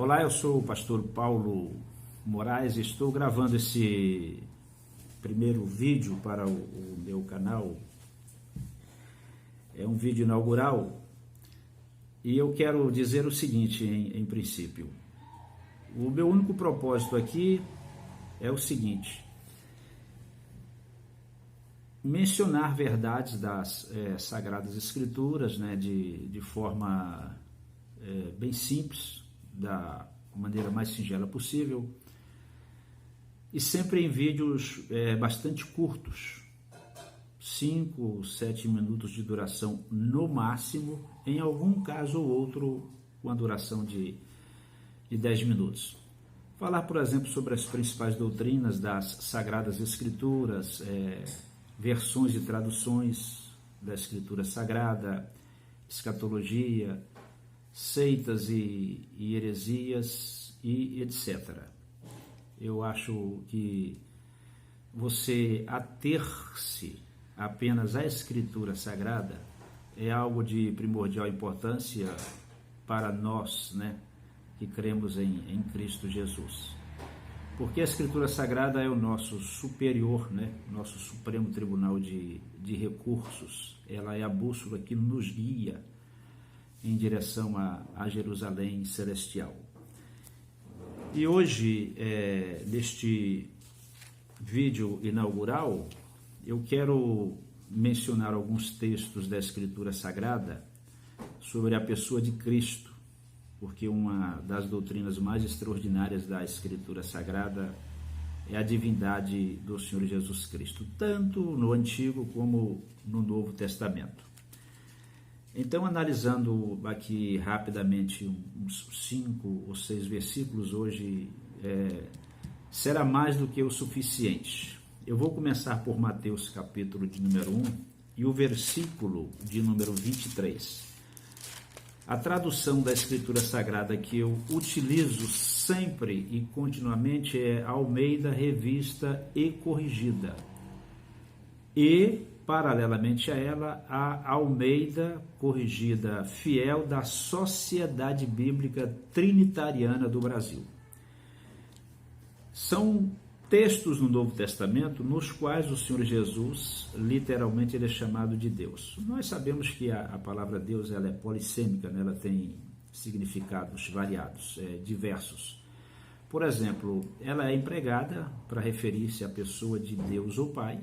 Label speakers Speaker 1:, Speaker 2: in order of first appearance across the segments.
Speaker 1: Olá, eu sou o pastor Paulo Moraes e estou gravando esse primeiro vídeo para o meu canal. É um vídeo inaugural e eu quero dizer o seguinte em princípio. O meu único propósito aqui é o seguinte: mencionar verdades das Sagradas Escrituras, né, de forma bem simples, da maneira mais singela possível, e sempre em vídeos bastante curtos, 5, 7 minutos de duração no máximo, em algum caso ou outro com a duração de 10 minutos. Falar, por exemplo, sobre as principais doutrinas das Sagradas Escrituras, versões e traduções da Escritura Sagrada, escatologia, seitas e heresias e etc. Eu acho que você ater-se apenas à Escritura Sagrada é algo de primordial importância para nós, né, que cremos em Cristo Jesus. Porque a Escritura Sagrada é o nosso superior, né, nosso Supremo Tribunal de recursos. Ela é a bússola que nos guia em direção a Jerusalém celestial. E hoje, neste vídeo inaugural, eu quero mencionar alguns textos da Escritura Sagrada sobre a pessoa de Cristo, porque uma das doutrinas mais extraordinárias da Escritura Sagrada é a divindade do Senhor Jesus Cristo, tanto no Antigo como no Novo Testamento. Então, analisando aqui rapidamente uns 5 ou 6 versículos, hoje será mais do que o suficiente. Eu vou começar por Mateus capítulo de número 1 e o versículo de número 23. A tradução da Escritura Sagrada que eu utilizo sempre e continuamente é Almeida Revista e Corrigida. E, paralelamente a ela, a Almeida Corrigida Fiel da Sociedade Bíblica Trinitariana do Brasil. São textos no Novo Testamento nos quais o Senhor Jesus, literalmente, ele é chamado de Deus. Nós sabemos que a palavra Deus ela é polissêmica, né? Ela tem significados variados, diversos. Por exemplo, ela é empregada para referir-se à pessoa de Deus ou Pai.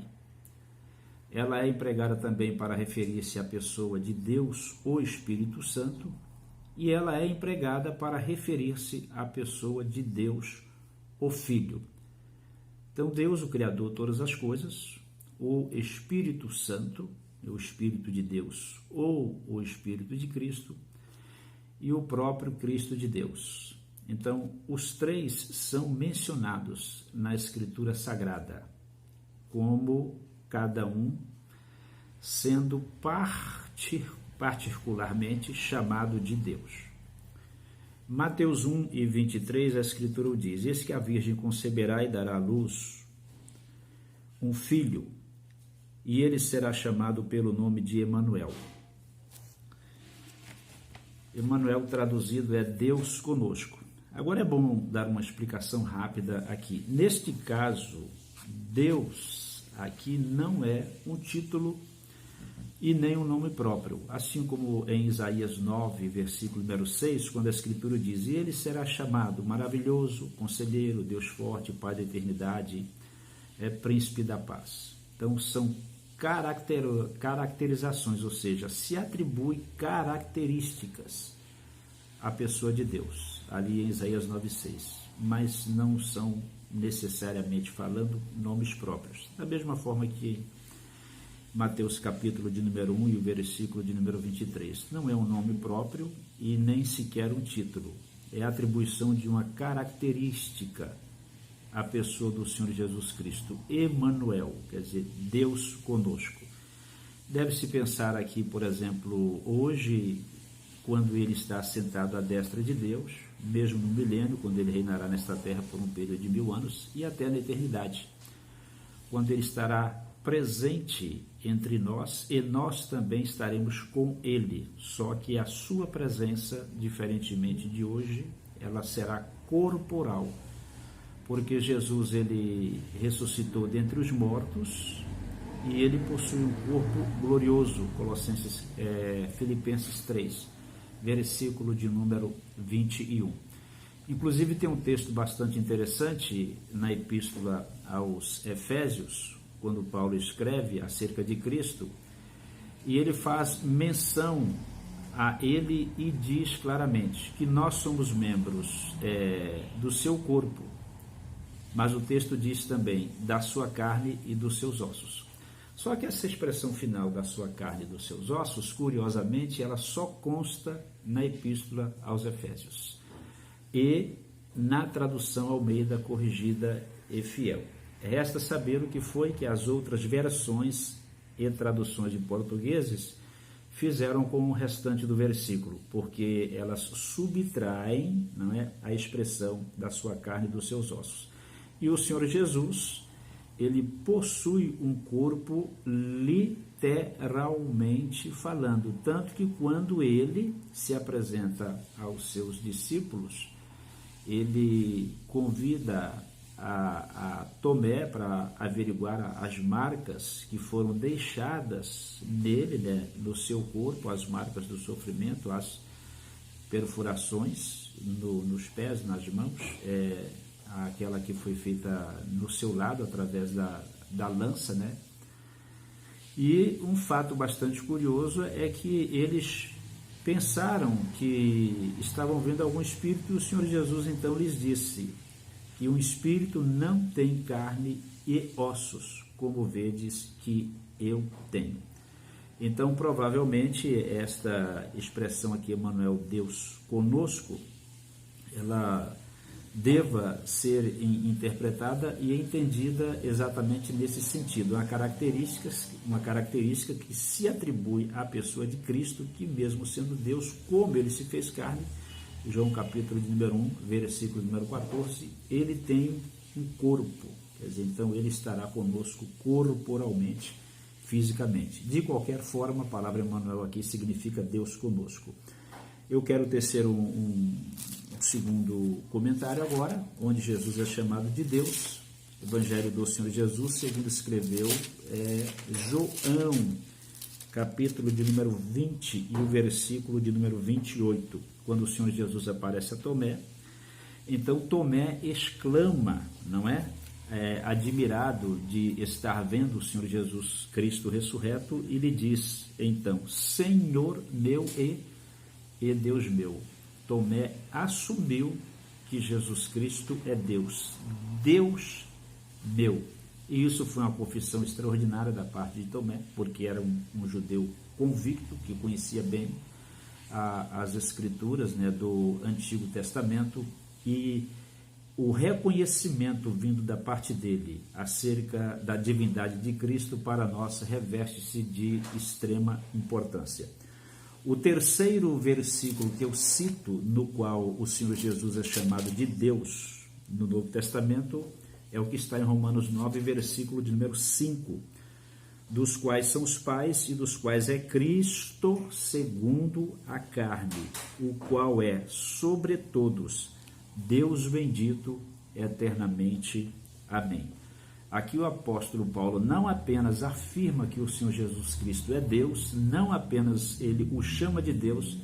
Speaker 1: Ela é empregada também para referir-se à pessoa de Deus ou Espírito Santo. E ela é empregada para referir-se à pessoa de Deus ou Filho. Então, Deus, o Criador de todas as coisas, o Espírito Santo, o Espírito de Deus, ou o Espírito de Cristo, e o próprio Cristo de Deus. Então, os três são mencionados na Escritura Sagrada, como cada um sendo particularmente chamado de Deus. Mateus 1 e 23, a Escritura o diz: eis que a Virgem conceberá e dará à luz um filho, e ele será chamado pelo nome de Emanuel. Emanuel traduzido é Deus conosco. Agora é bom dar uma explicação rápida aqui. Neste caso, Deus aqui não é um título e nem um nome próprio, assim como em Isaías 9, versículo número 6, quando a Escritura diz: e ele será chamado Maravilhoso, Conselheiro, Deus Forte, Pai da Eternidade, Príncipe da Paz. Então são caracterizações, ou seja, se atribui características à pessoa de Deus, ali em Isaías 9, 6, mas não são necessariamente falando nomes próprios. Da mesma forma que Mateus capítulo de número 1 e o versículo de número 23. Não é um nome próprio e nem sequer um título. É a atribuição de uma característica à pessoa do Senhor Jesus Cristo. Emanuel, quer dizer, Deus conosco. Deve-se pensar aqui, por exemplo, hoje, quando ele está sentado à destra de Deus, mesmo no milênio, quando ele reinará nesta terra por um período de 1000 anos, e até na eternidade, quando ele estará presente entre nós e nós também estaremos com ele, só que a sua presença, diferentemente de hoje, ela será corporal, porque Jesus ele ressuscitou dentre os mortos e ele possui um corpo glorioso. Filipenses 3, versículo de número 21. Inclusive tem um texto bastante interessante na epístola aos Efésios, quando Paulo escreve acerca de Cristo, e ele faz menção a ele e diz claramente que nós somos membros do seu corpo, mas o texto diz também da sua carne e dos seus ossos. Só que essa expressão final da sua carne e dos seus ossos, curiosamente, ela só consta na epístola aos Efésios e na tradução Almeida Corrigida e Fiel. Resta saber o que foi que as outras versões e traduções de portugueses fizeram com o restante do versículo, porque elas subtraem, não é, a expressão da sua carne e dos seus ossos. E o Senhor Jesus, ele possui um corpo literalmente falando, tanto que quando ele se apresenta aos seus discípulos, ele convida a Tomé para averiguar as marcas que foram deixadas nele, né, no seu corpo, as marcas do sofrimento, as perfurações nos pés, nas mãos, aquela que foi feita no seu lado através da lança, né? E um fato bastante curioso é que eles pensaram que estavam vendo algum espírito, e o Senhor Jesus então lhes disse que um espírito não tem carne e ossos, como vedes que eu tenho. Então, provavelmente, esta expressão aqui, Emmanuel, Deus conosco, ela deva ser interpretada e entendida exatamente nesse sentido, uma característica que se atribui à pessoa de Cristo, que mesmo sendo Deus, como ele se fez carne, João capítulo de número 1, versículo número 14, ele tem um corpo, quer dizer, então ele estará conosco corporalmente, fisicamente. De qualquer forma, a palavra Emmanuel aqui significa Deus conosco. Eu quero tecer um segundo comentário agora, onde Jesus é chamado de Deus. Evangelho do Senhor Jesus, segundo escreveu João, capítulo de número 20 e o versículo de número 28, quando o Senhor Jesus aparece a Tomé. Então Tomé exclama, não é? Admirado de estar vendo o Senhor Jesus Cristo ressurreto, e lhe diz então: Senhor meu e Deus meu. Tomé assumiu que Jesus Cristo é Deus, Deus meu. E isso foi uma confissão extraordinária da parte de Tomé, porque era um judeu convicto, que conhecia bem as escrituras, né, do Antigo Testamento, e o reconhecimento vindo da parte dele acerca da divindade de Cristo para nós reveste-se de extrema importância. O terceiro versículo que eu cito, no qual o Senhor Jesus é chamado de Deus no Novo Testamento, é o que está em Romanos 9, versículo de número 5, dos quais são os pais e dos quais é Cristo segundo a carne, o qual é sobre todos, Deus bendito eternamente. Amém. Aqui o apóstolo Paulo não apenas afirma que o Senhor Jesus Cristo é Deus, não apenas ele o chama de Deus,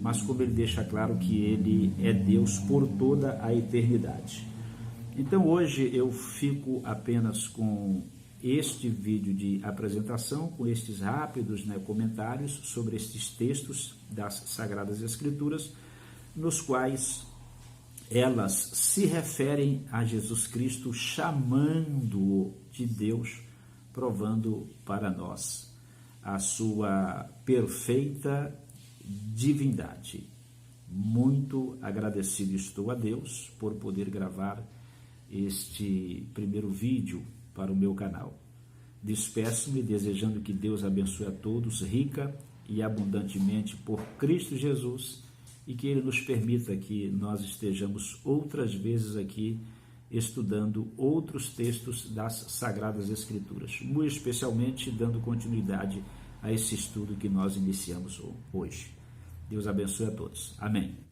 Speaker 1: mas como ele deixa claro que ele é Deus por toda a eternidade. Então hoje eu fico apenas com este vídeo de apresentação, com estes rápidos, né, comentários sobre estes textos das Sagradas Escrituras, nos quais elas se referem a Jesus Cristo, chamando-o de Deus, provando para nós a sua perfeita divindade. Muito agradecido estou a Deus por poder gravar este primeiro vídeo para o meu canal. Despeço-me desejando que Deus abençoe a todos rica e abundantemente por Cristo Jesus, e que Ele nos permita que nós estejamos outras vezes aqui estudando outros textos das Sagradas Escrituras, muito especialmente dando continuidade a esse estudo que nós iniciamos hoje. Deus abençoe a todos. Amém.